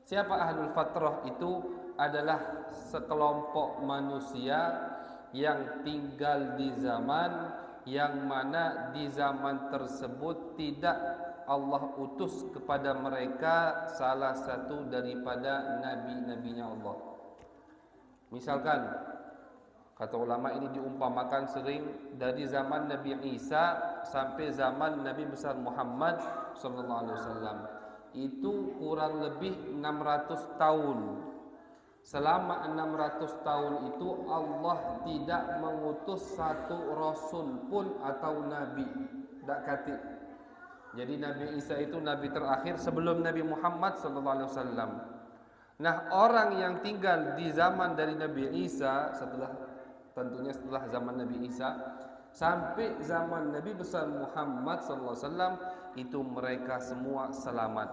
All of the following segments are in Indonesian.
Siapa ahlul fatrah? Itu adalah sekelompok manusia yang tinggal di zaman yang mana di zaman tersebut tidak Allah utus kepada mereka salah satu daripada nabi-nabinya Allah. Misalkan, kata ulama, ini diumpamakan sering dari zaman Nabi Isa sampai zaman Nabi besar Muhammad sallallahu alaihi wasallam. Itu kurang lebih 600 tahun. Selama 600 tahun itu Allah tidak mengutus satu rasul pun atau nabi. Tak kati. Jadi Nabi Isa itu nabi terakhir sebelum Nabi Muhammad sallallahu alaihi wasallam. Nah, orang yang tinggal di zaman dari Nabi Isa tentunya setelah zaman Nabi Isa sampai zaman Nabi besar Muhammad sallallahu alaihi wasallam, itu mereka semua selamat.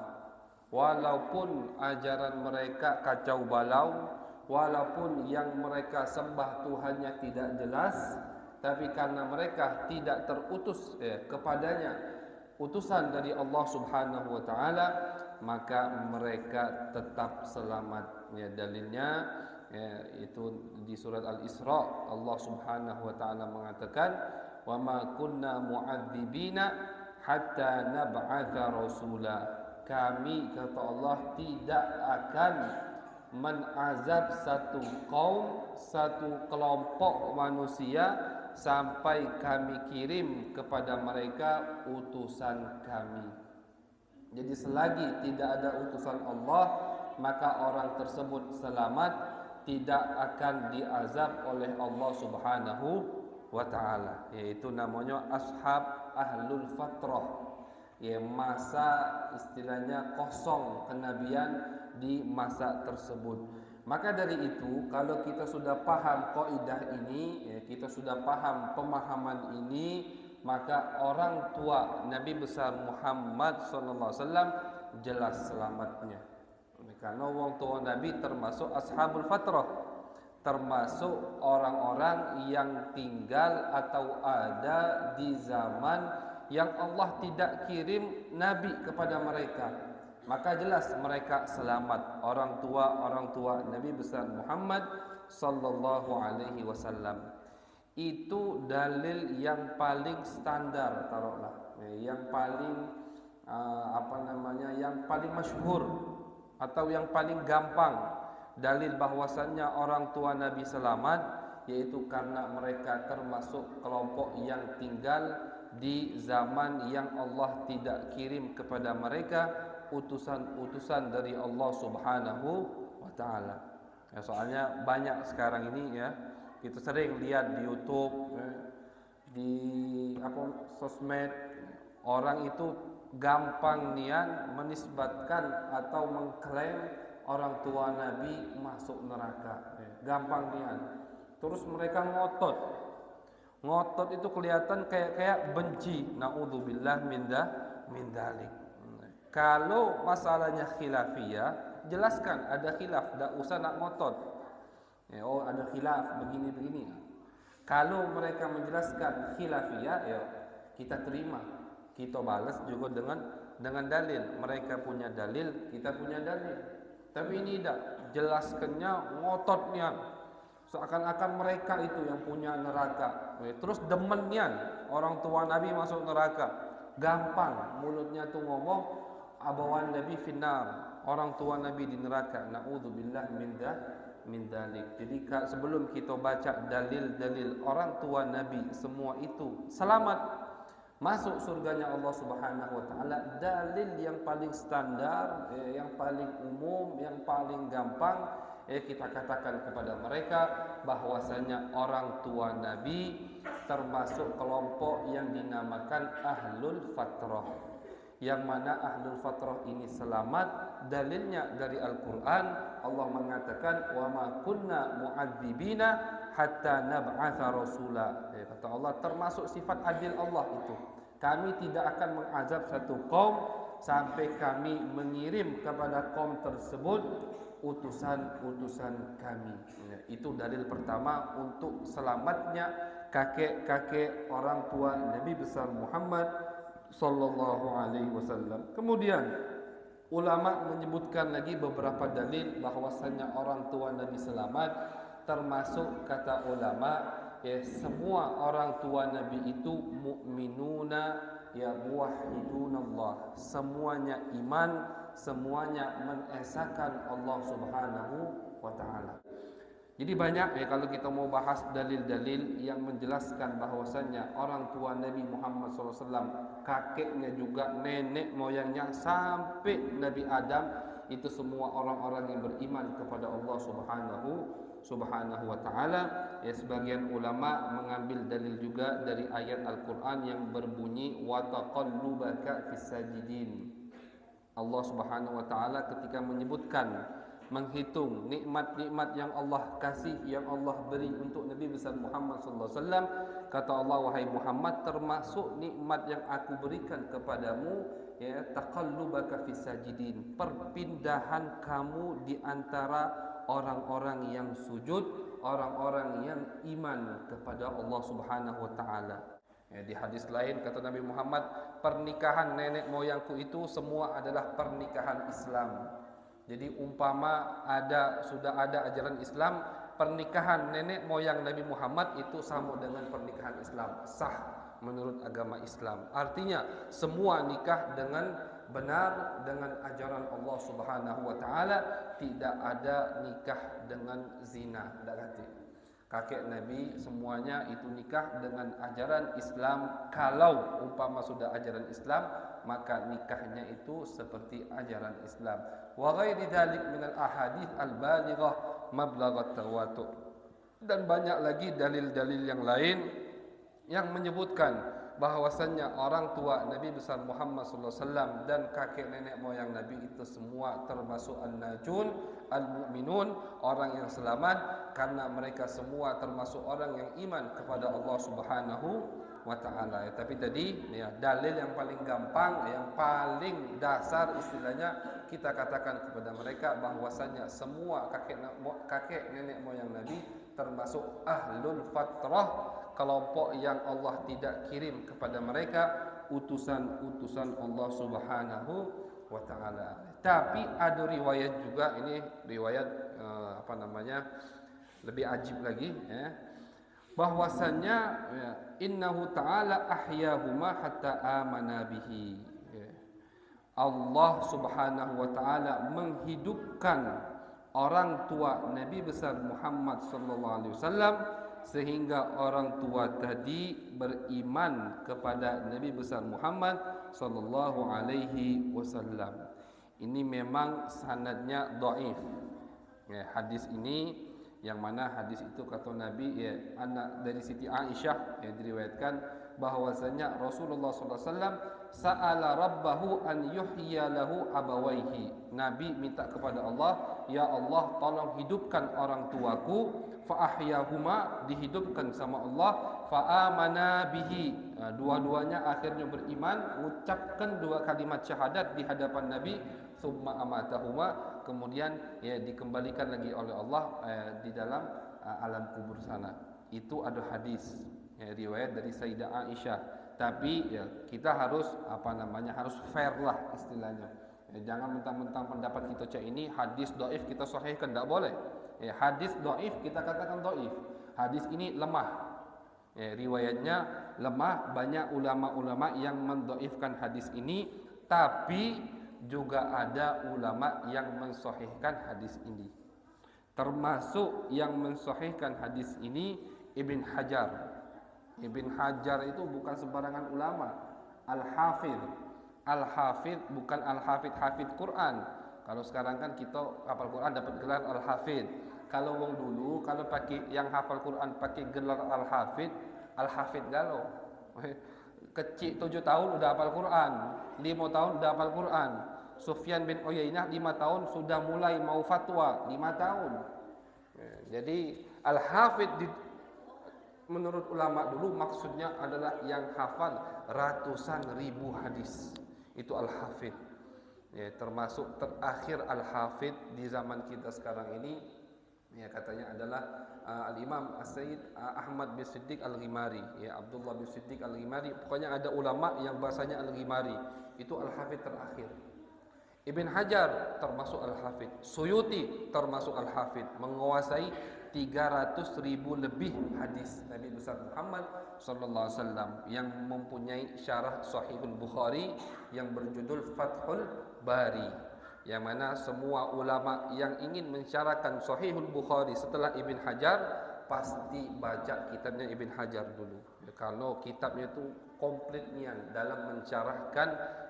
Walaupun ajaran mereka kacau balau, walaupun yang mereka sembah Tuhannya tidak jelas, tapi karena mereka tidak terutus kepadanya utusan dari Allah Subhanahu wa taala, maka mereka tetap selamat. Ya, dalilnya itu di surat Al-Isra, Allah Subhanahu wa taala mengatakan, "Wa ma kunna mu'adzibina hatta nab'atha rasula." Kami, kata Allah, tidak akan menazab satu kaum, satu kelompok manusia sampai kami kirim kepada mereka utusan kami. Jadi selagi tidak ada utusan Allah, maka orang tersebut selamat, tidak akan diazab oleh Allah Subhanahu wa taala. Yaitu namanya ashab ahlul fatrah. Ya, masa istilahnya kosong kenabian di masa tersebut. Maka dari itu, kalau kita sudah paham kaidah ini, ya, kita sudah paham pemahaman ini, maka orang tua Nabi besar Muhammad sallallahu alaihi wasallam jelas selamatnya. Karena orang tua Nabi termasuk ashabul fatrah, termasuk orang-orang yang tinggal atau ada di zaman yang Allah tidak kirim nabi kepada mereka, maka jelas mereka selamat. Orang tua Nabi besar Muhammad sallallahu alaihi wasallam. Itu dalil yang paling standar, taruhlah, yang paling yang paling masyhur atau yang paling gampang dalil bahwasannya orang tua Nabi selamat, yaitu karena mereka termasuk kelompok yang tinggal di zaman yang Allah tidak kirim kepada mereka utusan-utusan dari Allah Subhanahu wa taala. Ya, soalnya banyak sekarang ini, ya, kita sering lihat di YouTube, di sosmed, orang itu gampang nian menisbatkan atau mengklaim orang tua Nabi masuk neraka. Gampang nian. Terus mereka ngotot. Ngotot itu kelihatan kayak benci. Naudzubillah min dzalik. Kalau masalahnya khilafiyah, jelaskan ada khilaf, tidak usah nak ngotot. Oh, ada khilaf begini. Kalau mereka menjelaskan khilafiyah, ya kita terima, kita balas juga dengan dalil. Mereka punya dalil, kita punya dalil. Tapi ini tidak, jelaskannya ngototnya, seakan-akan mereka itu yang punya neraka. Terus demennya orang tua Nabi masuk neraka. Gampang mulutnya tuh ngomong abawan Nabi finnar, orang tua Nabi di neraka. Naudzubillah min dzalik. Jadi sebelum kita baca dalil-dalil orang tua Nabi semua itu selamat masuk surganya Allah Subhanahu wa taala, dalil yang paling standar, yang paling umum, yang paling gampang, kita katakan kepada mereka bahwasanya orang tua Nabi termasuk kelompok yang dinamakan ahlul fatrah. Yang mana ahlul fatrah ini selamat, dalilnya dari Al-Quran. Allah mengatakan, wa ma kunna mu'adzibina hatta nab'atha rasula. Kata Allah, termasuk sifat adil Allah itu, kami tidak akan mengazab satu kaum sampai kami mengirim kepada kaum tersebut utusan-utusan kami. Itu dalil pertama untuk selamatnya kakek-kakek orang tua Nabi besar Muhammad sallallahu alaihi wasallam. Kemudian Ulama menyebutkan lagi beberapa dalil bahwasanya orang tua Nabi selamat, termasuk kata ulama ya semua orang tua Nabi itu mukminuna ya muwahhidunallah, semuanya iman, semuanya mengesahkan Allah Subhanahu wa taala. Jadi banyak ya kalau kita mau bahas dalil-dalil yang menjelaskan bahwasannya orang tua Nabi Muhammad SAW, kakeknya juga, nenek moyangnya sampai Nabi Adam itu semua orang-orang yang beriman kepada Allah Subhanahu wa taala. Ya sebagian ulama mengambil dalil juga dari ayat Al-Qur'an yang berbunyi wa taqallubaka fis sajidin. Allah Subhanahu wa taala ketika menyebutkan menghitung nikmat-nikmat yang Allah kasih, yang Allah beri untuk Nabi besar Muhammad sallallahu alaihi wasallam, kata Allah, wahai Muhammad, termasuk nikmat yang aku berikan kepadamu ya taqallubaka fis sajidin, perpindahan kamu di antara orang-orang yang sujud, orang-orang yang iman kepada Allah Subhanahu wa taala. Ya, di hadis lain kata Nabi Muhammad, pernikahan nenek moyangku itu semua adalah pernikahan Islam. Jadi umpama sudah ada ajaran Islam, pernikahan nenek moyang Nabi Muhammad itu sama dengan pernikahan Islam, sah menurut agama Islam. Artinya semua nikah dengan benar dengan ajaran Allah Subhanahu wa taala, tidak ada nikah dengan zina, tidak ganti. Kakek Nabi semuanya itu nikah dengan ajaran Islam. Kalau umpama sudah ajaran Islam, maka nikahnya itu seperti ajaran Islam. Wa ghairi dzalik minal ahadits al-balighah mablaghat tawatur. Dan banyak lagi dalil-dalil yang lain yang menyebutkan bahwasannya orang tua Nabi besar Muhammad sallallahu alaihi wasallam dan kakek nenek moyang Nabi itu semua termasuk an-najun, al-mu'minun, orang yang selamat, karena mereka semua termasuk orang yang iman kepada Allah Subhanahu wa taala. Tapi tadi ya dalil yang paling gampang, yang paling dasar istilahnya kita katakan kepada mereka bahwasanya semua kakek nenek moyang Nabi termasuk ahlul fatrah, kelompok yang Allah tidak kirim kepada mereka utusan-utusan Allah Subhanahu wa taala. Tapi ada riwayat juga, ini riwayat lebih ajib lagi ya, bahwasannya ya, innahu ta'ala ahyahuma hatta amana bihi ya. Allah Subhanahu wa taala menghidupkan orang tua Nabi besar Muhammad sallallahu alaihi wasallam sehingga orang tua tadi beriman kepada Nabi besar Muhammad sallallahu alaihi wasallam. Ini memang sanadnya dhaif. Ya, hadis ini yang mana hadis itu kata Nabi ya, anak dari Siti Aisyah yang diriwayatkan bahwasanya Rasulullah sallallahu alaihi wasallam sa'ala rabbahu an yuhyiya lahu abawaihi. Nabi minta kepada Allah, ya Allah tolong hidupkan orang tuaku, fa ahyahuma, dihidupkan sama Allah, fa amana bihi, dua-duanya akhirnya beriman, mengucapkan dua kalimat syahadat di hadapan Nabi, summa amatahuma, kemudian ya dikembalikan lagi oleh Allah di dalam alam kubur sana. Itu ada hadis ya, riwayat dari Sayyidah Aisyah. Tapi ya kita harus harus fair lah istilahnya. Ya, jangan mentang-mentang pendapat kita cak ini hadis dhaif kita sahihkan, tidak boleh. Ya, hadis dhaif kita katakan dhaif. Hadis ini lemah. Ya, riwayatnya lemah, banyak ulama-ulama yang mendhaifkan hadis ini, tapi juga ada ulama yang mensahihkan hadis ini. Termasuk yang mensahihkan hadis ini Ibn Hajar. Ibn Hajar itu bukan sembarangan ulama. Al-Hafidh. Al-Hafidh bukan Al-Hafidh Hafidh Quran. Kalau sekarang kan kita hafal Quran dapat gelar Al-Hafidh. Kalau wong dulu kalau pakai yang hafal Quran pakai gelar Al-Hafidh, Al-Hafidh galau. Kecil 7 tahun udah hafal Quran, 5 tahun udah hafal Quran. Sufyan bin Uyainah 5 tahun sudah mulai mau fatwa, 5 tahun. Jadi Al-Hafidh menurut ulama dulu maksudnya adalah yang hafal ratusan ribu hadis. Itu Al-Hafidh. Ya, termasuk terakhir Al-Hafidh di zaman kita sekarang ini ya katanya adalah Al-Imam As-Sayyid Ahmad bin Siddiq Al-Ghimari, ya Abdullah bin Siddiq Al-Ghimari. Pokoknya ada ulama yang bahasanya Al-Ghimari. Itu Al-Hafidh terakhir. Ibn Hajar termasuk Al-Hafidh, Suyuti termasuk Al-Hafidh, menguasai 300.000 lebih hadis Nabi besar Muhammad sallallahu alaihi wasallam yang mempunyai syarah Sahihul Bukhari yang berjudul Fathul Bari, yang mana semua ulama yang ingin mensyarahkan Sahihul Bukhari setelah Ibn Hajar pasti baca kitabnya Ibn Hajar dulu. Kalau kitabnya itu komplit nian dalam mensyarahkan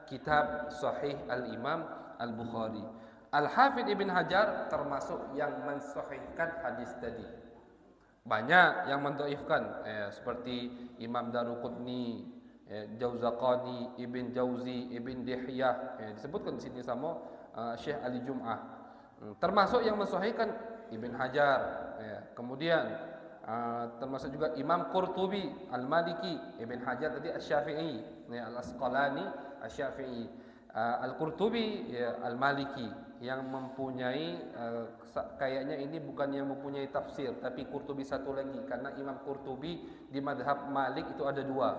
kitab Sahih Al-Imam Al-Bukhari. Al-Hafidh Ibn Hajar termasuk yang mensahihkan hadis tadi. Banyak yang mendhaifkan, seperti Imam Daruqutni, Jauzaqani, Ibn Jauzi, Ibn Dihyah, disebutkan di sini sama Syekh Ali Jum'ah. Termasuk yang mensahihkan Ibn Hajar. Kemudian termasuk juga Imam Qurtubi Al-Maliki, Ibn Hajar tadi Asy-Syafi'i, Al-Asqalani Asy-Syafi'i, Al-Qurtubi Al-Maliki, yang mempunyai kayaknya ini bukan yang mempunyai tafsir, tapi Qurtubi satu lagi, karena Imam Qurtubi di madhab Malik itu ada dua.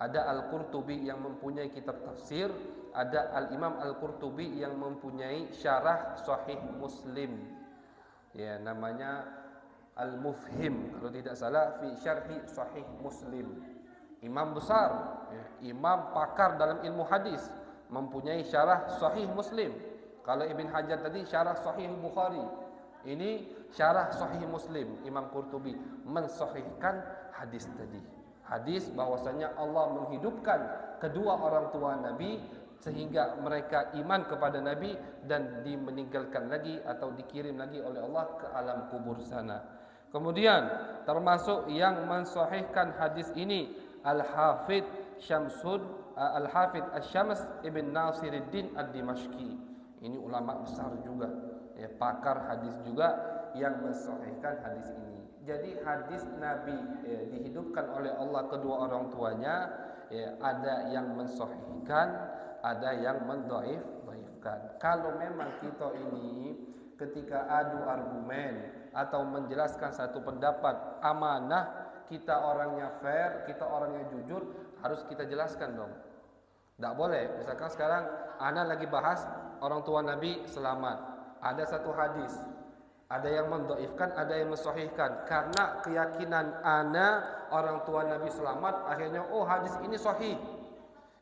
Ada Al-Qurtubi yang mempunyai kitab tafsir, ada Al-Imam Al-Qurtubi yang mempunyai syarah Sahih Muslim, namanya Al-Mufhim kalau tidak salah, fi syarhi Sahih Muslim. Imam besar, imam pakar dalam ilmu hadis, mempunyai syarah Sahih Muslim. Kalau Ibn Hajar tadi syarah Sahih Bukhari, ini syarah Sahih Muslim. Imam Qurtubi mensahihkan hadis tadi. Hadis bahwasanya Allah menghidupkan kedua orang tua Nabi sehingga mereka iman kepada Nabi dan dimeninggalkan lagi atau dikirim lagi oleh Allah ke alam kubur sana. Kemudian termasuk yang mensahihkan hadis ini Al-Hafidh Al-Hafidh Asy-Syams Ibn Nasiruddin Ad-Dimashqi. Ini ulama besar juga, pakar hadis juga yang mensahihkan hadis ini. Jadi hadis Nabi dihidupkan oleh Allah kedua orang tuanya, ada yang mensahihkan, ada yang mendhaifkan. Kalau memang kita ini ketika adu argumen atau menjelaskan satu pendapat amanah, kita orangnya fair, kita orangnya jujur, harus kita jelaskan dong. Tak boleh, misalkan sekarang ana lagi bahas orang tua Nabi selamat, ada satu hadis, ada yang mendhaifkan, ada yang mensahihkan. Karena keyakinan ana orang tua Nabi selamat, akhirnya hadis ini sahih.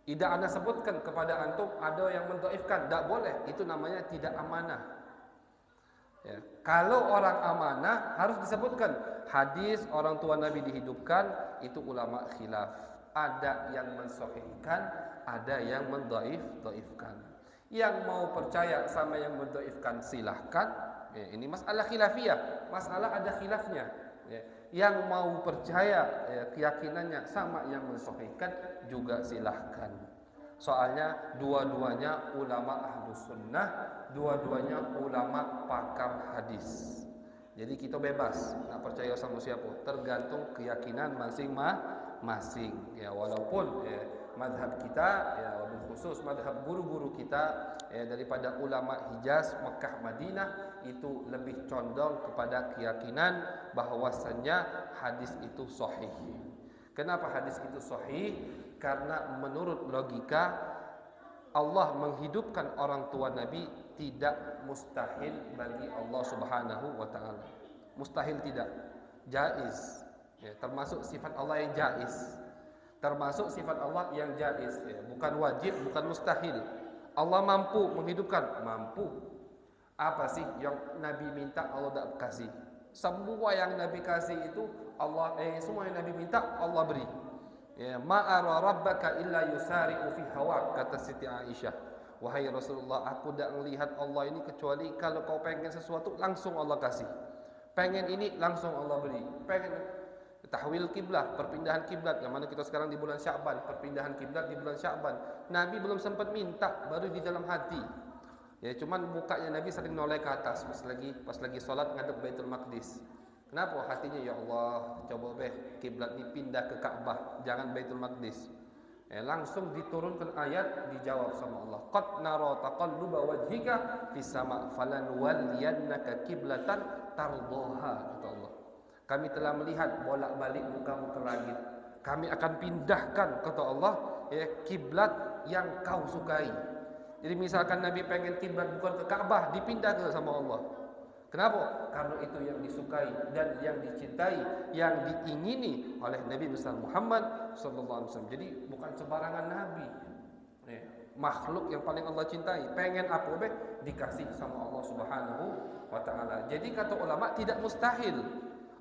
Tidak ana sebutkan kepada antum ada yang mendhaifkan, tak boleh. Itu namanya tidak amanah. Kalau orang amanah harus disebutkan hadis orang tua Nabi dihidupkan, itu ulama khilaf. Ada yang mensahihkan, ada yang mendhaifkan. Yang mau percaya sama yang mendhaifkan silahkan. Ini masalah khilafiyah, masalah ada khilafnya. Yang mau percaya keyakinannya sama yang mensahihkan juga silahkan. Soalnya dua-duanya ulama ahlus sunnah, dua-duanya ulama pakar hadis. Jadi kita bebas nak percaya sama siapa, tergantung keyakinan masing-masing. Walaupun madhab kita, wabil khusus madhab guru-guru kita daripada ulama Hijaz, Mekah, Madinah, itu lebih condong kepada keyakinan bahwasannya hadis itu sahih. Kenapa hadis itu sahih? Karena menurut logika Allah menghidupkan orang tua Nabi tidak mustahil bagi Allah Subhanahu wa taala. Mustahil tidak, jaiz. Termasuk sifat Allah yang jaiz. Termasuk sifat Allah yang jaiz, bukan wajib, bukan mustahil. Allah mampu menghidupkan, mampu. Apa sih yang Nabi minta Allah tak kasih? Semua yang Nabi kasih itu Allah, semua yang Nabi minta Allah beri. Ma'ara rabbaka illa yusari'u fi hawa, kata Siti Aisyah. Wahai Rasulullah, aku tak melihat Allah ini kecuali kalau kau pengen sesuatu langsung Allah kasih. Pengen ini langsung Allah beri. Pengen tahwil kiblat, perpindahan kiblat, yang mana kita sekarang di bulan Sya'ban, perpindahan kiblat di bulan Sya'ban. Nabi belum sempat minta, baru di dalam hati. Cuman mukanya Nabi sering noleh ke atas pas lagi salat ngadep Baitul Maqdis. Kenapa? Hatinya, ya Allah, coba kiblat ini pindah ke Ka'bah, jangan Baitul Maqdis. Langsung diturunkan ayat, dijawab sama Allah. Qad nara taqalluba wajhika fis sama' falanwalliyannaka kiblatan tardaha, kata Allah. Kami telah melihat bolak-balik mukamu ke langit. Kami akan pindahkan, kata Allah, kiblat yang kau sukai. Jadi misalkan Nabi pengen kiblat bukan ke Ka'bah, dipindah ke sama Allah. Kenapa? Karena itu yang disukai dan yang dicintai, yang diingini oleh Nabi besar Muhammad sallallahu alaihi wasallam. Jadi bukan sembarangan nabi. Makhluk yang paling Allah cintai. Pengen apa be? Dikasih sama Allah Subhanahu wa taala. Jadi kata ulama tidak mustahil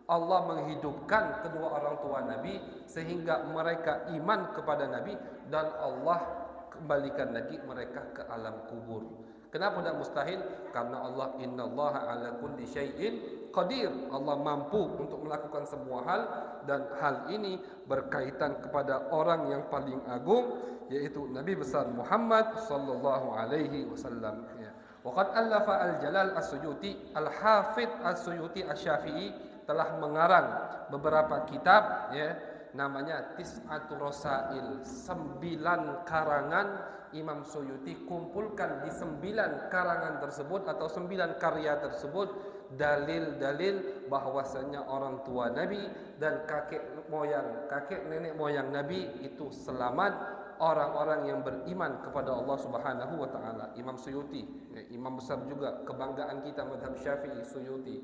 Allah menghidupkan kedua orang tua Nabi sehingga mereka iman kepada Nabi dan Allah kembalikan lagi mereka ke alam kubur. Kenapa tidak mustahil? Karena Allah innallaha ala kulli syai'in qadir. Allah mampu untuk melakukan semua hal dan hal ini berkaitan kepada orang yang paling agung yaitu Nabi besar Muhammad sallallahu alaihi wasallam. Ya. Waqad allafa al-Jalal As-Suyuti, Al-Hafidh As-Suyuti Asy-Syafi'i telah mengarang beberapa kitab ya, namanya Tis'atu Rasail, 9 karangan Imam Suyuti kumpulkan di 9 karangan tersebut atau 9 karya tersebut dalil-dalil bahwasanya orang tua Nabi dan kakek nenek moyang Nabi itu selamat, orang-orang yang beriman kepada Allah Subhanahu wa taala. Imam Suyuti, imam besar juga, kebanggaan kita mazhab Syafi'i. Suyuti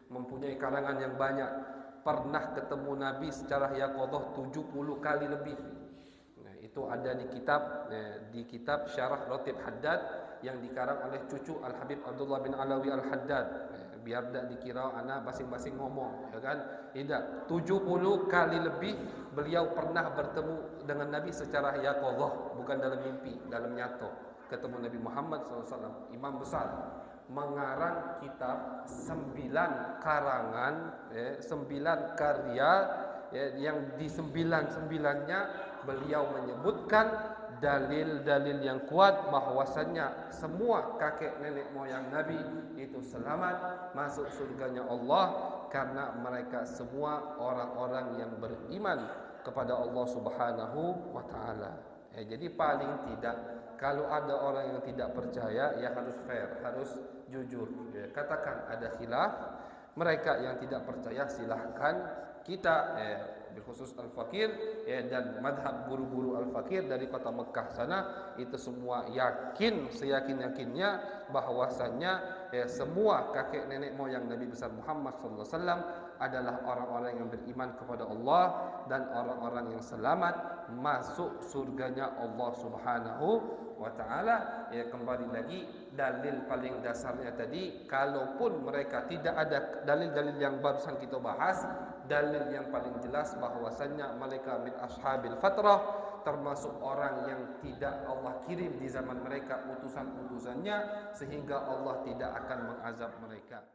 mempunyai karangan yang banyak, pernah ketemu Nabi secara yaqadhah 70 kali lebih. Itu ada di kitab Syarah Ratib Haddad yang dikarang oleh cucu Al Habib Abdullah bin Alawi Al Haddad. Biar tidak dikira anak masing-masing ngomong, ya kan? Tidak, 70 kali lebih beliau pernah bertemu dengan Nabi secara yaqadhah, bukan dalam mimpi, dalam nyata. Ketemu Nabi Muhammad SAW, imam besar, mengarang kitab 9 karangan, 9 karya, yang di 9-9-nya beliau menyebutkan dalil-dalil yang kuat bahwasannya semua kakek nenek moyang Nabi itu selamat masuk surganya Allah karena mereka semua orang-orang yang beriman kepada Allah Subhanahu wa taala. Jadi paling tidak kalau ada orang yang tidak percaya ya harus fair, harus jujur. Katakan ada khilaf, mereka yang tidak percaya silahkan kita khusus Al-Fakir dan madhab guru-guru Al-Fakir dari kota Mekah sana itu semua yakin seyakin-yakinnya bahwasannya semua kakek nenek moyang Nabi besar Muhammad SAW adalah orang-orang yang beriman kepada Allah dan orang-orang yang selamat masuk surganya Allah Subhanahu wa taala. Kembali lagi dalil paling dasarnya tadi, kalaupun mereka tidak ada dalil-dalil yang barusan kita bahas, dalil yang paling jelas bahwasannya mereka min ashabil fatrah, termasuk orang yang tidak Allah kirim di zaman mereka utusan-utusannya sehingga Allah tidak akan mengazab mereka.